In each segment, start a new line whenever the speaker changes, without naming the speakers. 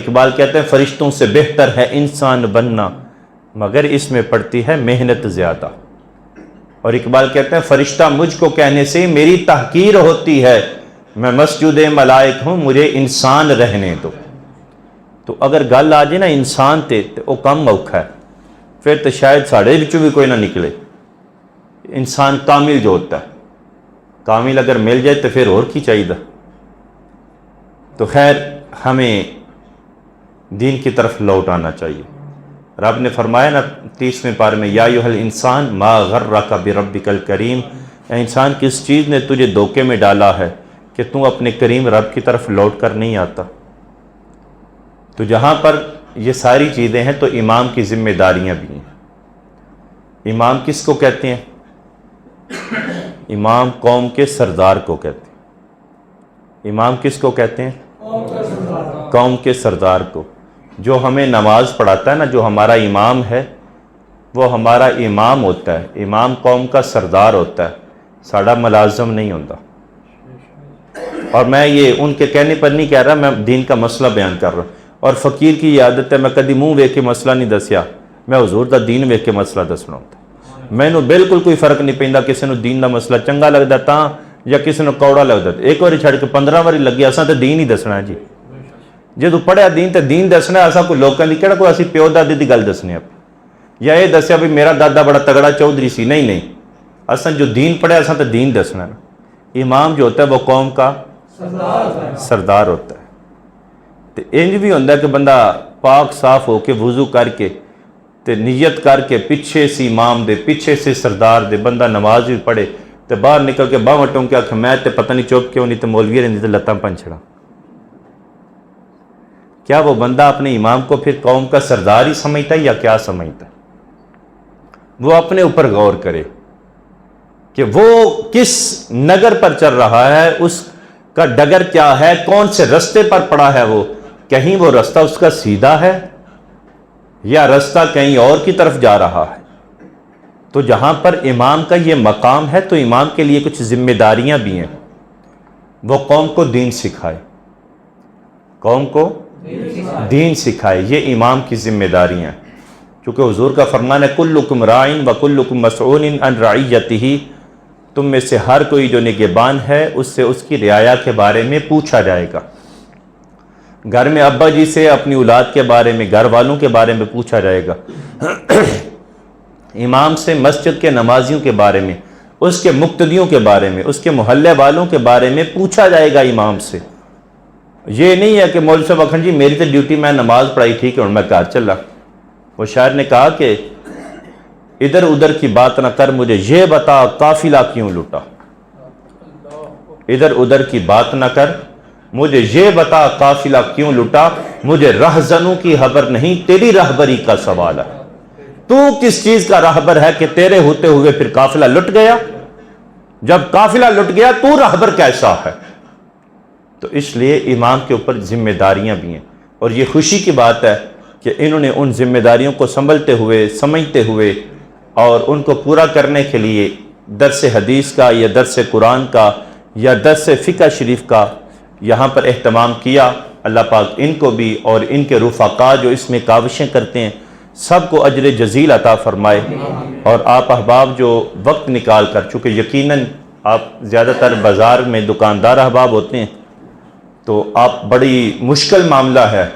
اقبال کہتے ہیں فرشتوں سے بہتر ہے انسان بننا مگر اس میں پڑتی ہے محنت زیادہ. اور اقبال کہتے ہیں فرشتہ مجھ کو کہنے سے میری تحقیر ہوتی ہے، میں مسجد ملائک ہوں مجھے انسان رہنے دو. تو اگر گل آ جائے نا انسان تے وہ کم اوکھا ہے، پھر تو شاید ساڑھے بچوں بھی کوئی نہ نکلے. انسان کامل جو ہوتا ہے، کامل اگر مل جائے تو پھر اور کی چاہیے. تو خیر ہمیں دین کی طرف لوٹ آنا چاہیے. رب نے فرمایا نا 30ویں پارے میں یا ایھا الانسان ما غرک بربک الکریم، اے انسان کس چیز نے تجھے دھوکے میں ڈالا ہے کہ تم اپنے کریم رب کی طرف لوٹ کر نہیں آتا. تو جہاں پر یہ ساری چیزیں ہیں تو امام کی ذمہ داریاں بھی ہیں. امام کس کو کہتے ہیں؟ امام قوم کے سردار کو کہتے ہیں. امام کس کو کہتے ہیں؟ قوم کے سردار کو. جو ہمیں نماز پڑھاتا ہے نا، جو ہمارا امام ہے وہ ہمارا امام ہوتا ہے، امام قوم کا سردار ہوتا ہے، ساڑا ملازم نہیں ہوتا. اور میں یہ ان کے کہنے پر نہیں کہہ رہا، میں دین کا مسئلہ بیان کر رہا ہوں. اور فقیر کی یہ عادت ہے میں کدی منہ ویکھ کے مسئلہ نہیں دسیا، میں حضور دا دین ویکھ کے مسئلہ دسنا ہوتا. مینوں بالکل کوئی فرق نہیں پیندا کسی نو دین دا مسئلہ چنگا لگدا تاں یا کسی نو کوڑا لگدا. ایک واری چھڑ کے 15 واری لگی اساں تے دین ہی دسنا ہے جی. جدو پڑھیا دین تے دین دسنا ہے، اساں کوئی لوکاں دی کہڑا کوئی اسی پیو دادے دی گل دسنے آپ یا یہ دسیا بھی میرا دادا بڑا تگڑا چودھری سی. نہیں، اساں جو دین پڑھیا اساں تے دین دسنا ہے. امام جو ہوتا ہے وہ قوم کا سردار ہوتا ہے. تو انج بھی ہوتا ہے کہ بندہ پاک صاف ہو کے وضو کر کے تے نیت کر کے پیچھے سے امام دے پیچھے سے سردار دے بندہ نماز بھی پڑھے تے باہر نکل کے باہ وٹوں کے آکھے میں تے پتہ نہیں چپ کیوں نہیں تے مولوی رہندی تے لتاں پنچھڑا. کیا وہ بندہ اپنے امام کو پھر قوم کا سردار ہی سمجھتا ہے یا کیا سمجھتا ہے؟ وہ اپنے اوپر غور کرے کہ وہ کس نگر پر چل رہا ہے، اس کا ڈگر کیا ہے، کون سے رستے پر پڑا ہے. وہ کہیں وہ رستہ اس کا سیدھا ہے یا رستہ کہیں اور کی طرف جا رہا ہے. تو جہاں پر امام کا یہ مقام ہے تو امام کے لیے کچھ ذمہ داریاں بھی ہیں. وہ قوم کو دین سکھائے، قوم کو دین سکھائے، یہ امام کی ذمہ داریاں. چونکہ حضور کا فرمان ہے کلکم راعٍ وکلکم مسئول عن رعیتہ، تم میں سے ہر کوئی جو نگہبان ہے اس سے اس کی رعایا کے بارے میں پوچھا جائے گا. گھر میں ابا جی سے اپنی اولاد کے بارے میں، گھر والوں کے بارے میں پوچھا جائے گا. امام سے مسجد کے نمازیوں کے بارے میں، اس کے مقتدیوں کے بارے میں، اس کے محلے والوں کے بارے میں پوچھا جائے گا امام سے. یہ نہیں ہے کہ مولوی صاحب اکھن جی میری تو ڈیوٹی میں نماز پڑھائی ٹھیک ہے اور میں گھر چلا. وہ شاعر نے کہا کہ ادھر ادھر کی بات نہ کر مجھے یہ بتا قافلہ کیوں لٹا. ادھر ادھر کی بات نہ کر مجھے یہ بتا قافلہ کیوں لٹا، مجھے رہزنوں کی خبر نہیں تیری رہبری کا سوال ہے. تو کس چیز کا رہبر ہے کہ تیرے ہوتے ہوئے پھر قافلہ لٹ گیا؟ جب قافلہ لٹ گیا تو رہبر کیسا ہے؟ تو اس لیے امام کے اوپر ذمہ داریاں بھی ہیں. اور یہ خوشی کی بات ہے کہ انہوں نے ان ذمہ داریوں کو سنبھلتے ہوئے، سمجھتے ہوئے اور ان کو پورا کرنے کے لیے درس حدیث کا یا درس قرآن کا یا درس فقہ شریف کا یہاں پر اہتمام کیا. اللہ پاک ان کو بھی اور ان کے رفقا جو اس میں کاوشیں کرتے ہیں سب کو اجر جزیل عطا فرمائے. اور آپ احباب جو وقت نکال کر، چونکہ یقیناً آپ زیادہ تر بازار میں دکاندار احباب ہوتے ہیں تو آپ بڑی مشکل معاملہ ہے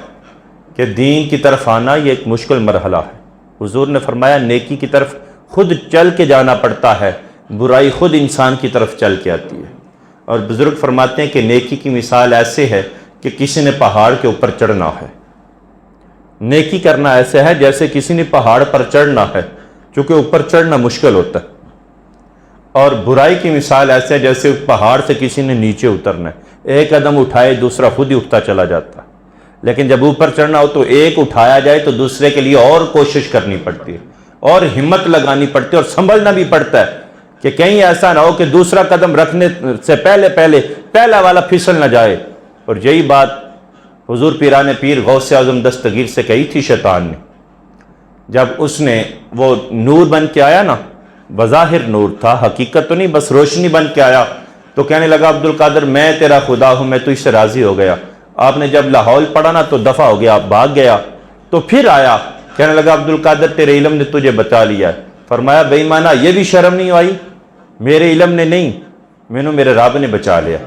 کہ دین کی طرف آنا یہ ایک مشکل مرحلہ ہے. حضور نے فرمایا نیکی کی طرف خود چل کے جانا پڑتا ہے، برائی خود انسان کی طرف چل کے آتی ہے. اور بزرگ فرماتے ہیں کہ نیکی کی مثال ایسے ہے کہ کسی نے پہاڑ کے اوپر چڑھنا ہے. نیکی کرنا ایسے ہے جیسے کسی نے پہاڑ پر چڑھنا ہے، چونکہ اوپر چڑھنا مشکل ہوتا ہے. اور برائی کی مثال ایسے ہے جیسے پہاڑ سے کسی نے نیچے اترنا ہے. ایک قدم اٹھائے دوسرا خود ہی اٹھتا چلا جاتا ہے. لیکن جب اوپر چڑھنا ہو تو ایک اٹھایا جائے تو دوسرے کے لیے اور کوشش کرنی پڑتی ہے اور ہمت لگانی پڑتی ہے اور سنبھلنا بھی پڑتا ہے کہ کہیں ایسا نہ ہو کہ دوسرا قدم رکھنے سے پہلے پہلا والا پھسل نہ جائے. اور یہی بات حضور پیران پیر غوث اعظم دستگیر سے کہی تھی شیطان نے. جب اس نے وہ نور بن کے آیا نا، بظاہر نور تھا، حقیقت تو نہیں، بس روشنی بن کے آیا، تو کہنے لگا عبد القادر میں تیرا خدا ہوں، میں تجھ سے راضی ہو گیا. آپ نے جب لاہور پڑھا نا تو دفع ہو گیا، بھاگ گیا، تو پھر آیا، کہنے لگا عبد القادر تیرے علم نے تجھے بچا لیا ہے۔ فرمایا بے ایمانہ یہ بھی شرم نہیں آئی، میرے علم نے نہیں، مینوں میرے رب نے بچا لیا۔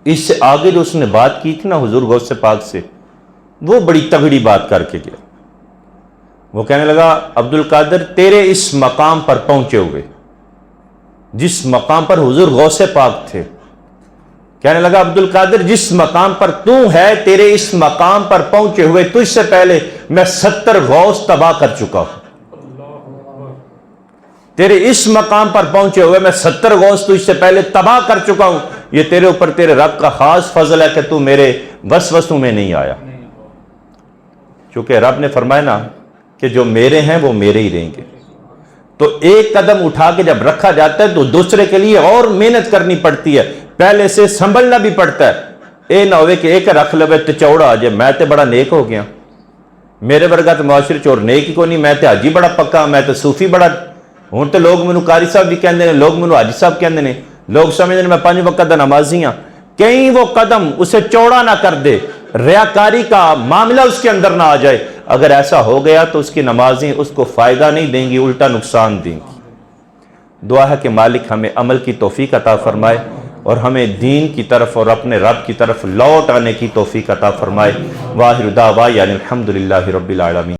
اس سے آگے جو اس نے بات کی تھی نا حضور غوث پاک سے، وہ بڑی تگڑی بات کر کے گیا۔ وہ کہنے لگا عبد القادر تیرے اس مقام پر پہنچے ہوئے، جس مقام پر حضور غوث پاک تھے، کہنے لگا عبد القادر جس مقام پر تو ہے، تیرے اس مقام پر پہنچے ہوئے تجھ سے پہلے میں 70 غوث تباہ کر چکا ہوں۔ تیرے اس مقام پر پہنچے ہوئے میں 70 غوث تجھ سے پہلے تباہ کر چکا ہوں۔ یہ تیرے اوپر تیرے رب کا خاص فضل ہے کہ تو میرے وسوسوں میں نہیں آیا، چونکہ رب نے فرمایا نا کہ جو میرے ہیں وہ میرے ہی رہیں گے۔ تو ایک قدم اٹھا کے جب رکھا جاتا ہے تو دوسرے کے لیے اور محنت کرنی پڑتی ہے، پہلے سے سنبھلنا بھی پڑتا ہے۔ اے نہ ہوئے کہ ایک رکھ لوے تے چوڑا آ جائے، میں تے بڑا نیک ہو گیا، میرے ورگا تو معاشرے چور نیک ہی کو نہیں، میں تے حاجی بڑا پکا، میں تے صوفی بڑا، ہوں تو لوگ مینوں قاری صاحب بھی کہندے نے، لوگ مینوں حاجی صاحب کہندے نے، لوگ سمجھتے ہیں میں 5 وقت دا نمازی ہاں۔ کہیں وہ قدم اسے چوڑا نہ کر دے، ریاکاری کا معاملہ اس کے اندر نہ آ جائے۔ اگر ایسا ہو گیا تو اس کی نمازیں اس کو فائدہ نہیں دیں گی، الٹا نقصان دیں گی۔ دعا ہے کہ مالک ہمیں عمل کی توفیق عطا فرمائے اور ہمیں دین کی طرف اور اپنے رب کی طرف لوٹ آنے کی توفیق عطا فرمائے۔ واخر دعوانا الحمدللہ رب العالمین۔